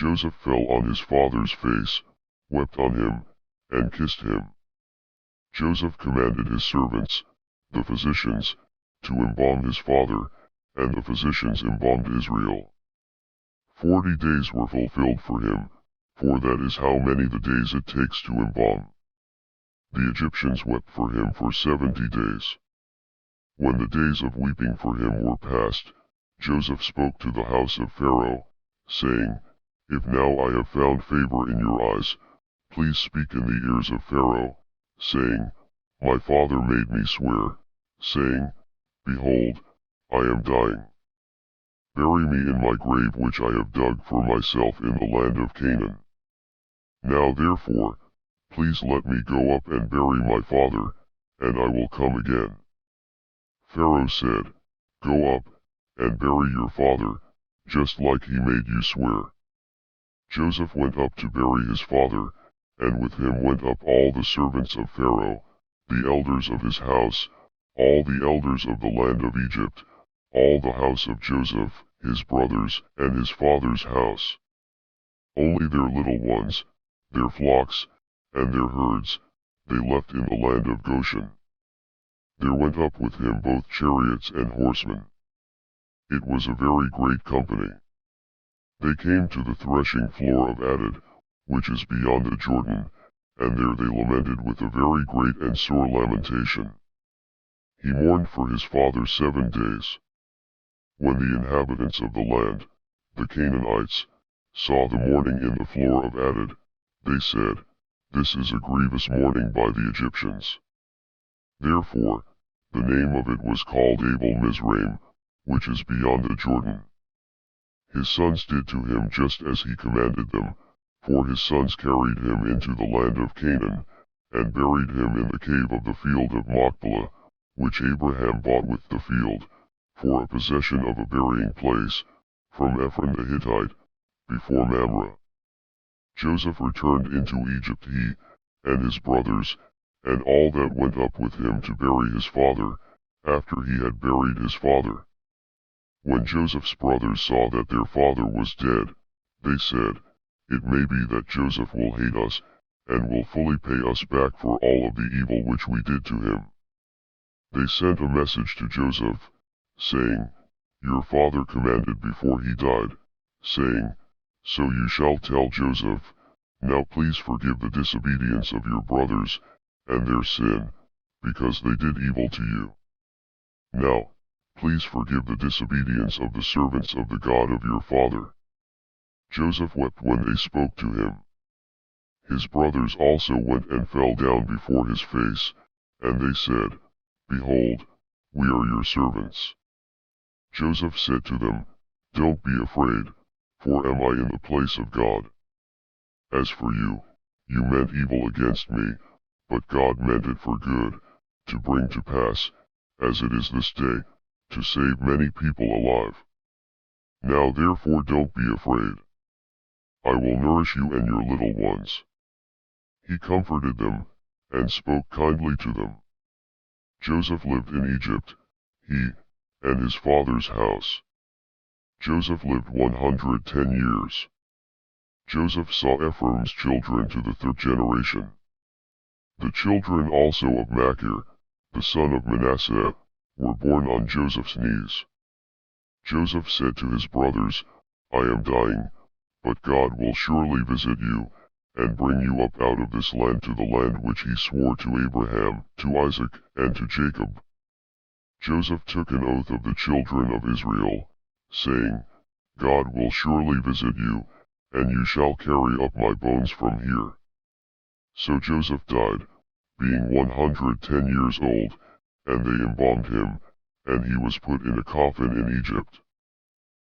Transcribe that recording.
Joseph fell on his father's face, wept on him, and kissed him. Joseph commanded his servants, the physicians, to embalm his father, and the physicians embalmed Israel. 40 days were fulfilled for him, for that is how many the days it takes to embalm. The Egyptians wept for him for 70 days. When the days of weeping for him were past, Joseph spoke to the house of Pharaoh, saying, If now I have found favor in your eyes, please speak in the ears of Pharaoh, saying, My father made me swear, saying, Behold, I am dying. Bury me in my grave which I have dug for myself in the land of Canaan. Now therefore, please let me go up and bury my father, and I will come again. Pharaoh said, Go up, and bury your father, just like he made you swear. Joseph went up to bury his father, and with him went up all the servants of Pharaoh, the elders of his house, all the elders of the land of Egypt, all the house of Joseph, his brothers, and his father's house. Only their little ones, their flocks, and their herds, they left in the land of Goshen. There went up with him both chariots and horsemen. It was a very great company. They came to the threshing floor of Atad, which is beyond the Jordan, and there they lamented with a very great and sore lamentation. He mourned for his father 7 days. When the inhabitants of the land, the Canaanites, saw the mourning in the floor of Atad, they said, This is a grievous mourning by the Egyptians. Therefore, the name of it was called Abel Mizraim, which is beyond the Jordan. His sons did to him just as he commanded them, for his sons carried him into the land of Canaan, and buried him in the cave of the field of Machpelah, which Abraham bought with the field, for a possession of a burying place, from Ephron the Hittite, before Mamre. Joseph returned into Egypt, he, and his brothers, and all that went up with him to bury his father, after he had buried his father. When Joseph's brothers saw that their father was dead, they said, It may be that Joseph will hate us, and will fully pay us back for all of the evil which we did to him. They sent a message to Joseph, saying, Your father commanded before he died, saying, So you shall tell Joseph, Now please forgive the disobedience of your brothers, and their sin, because they did evil to you. Now, please forgive the disobedience of the servants of the God of your father. Joseph wept when they spoke to him. His brothers also went and fell down before his face, and they said, Behold, we are your servants. Joseph said to them, Don't be afraid, for am I in the place of God? As for you, you meant evil against me, but God meant it for good, to bring to pass, as it is this day, to save many people alive. Now therefore don't be afraid. I will nourish you and your little ones. He comforted them, and spoke kindly to them. Joseph lived in Egypt, he, and his father's house. Joseph lived 110 years. Joseph saw Ephraim's children to the 3rd generation. The children also of Machir, the son of Manasseh, were born on Joseph's knees. Joseph said to his brothers, I am dying, but God will surely visit you, and bring you up out of this land to the land which he swore to Abraham, to Isaac, and to Jacob. Joseph took an oath of the children of Israel, saying, God will surely visit you, and you shall carry up my bones from here. So Joseph died, being 110 years old, and they embalmed him, and he was put in a coffin in Egypt.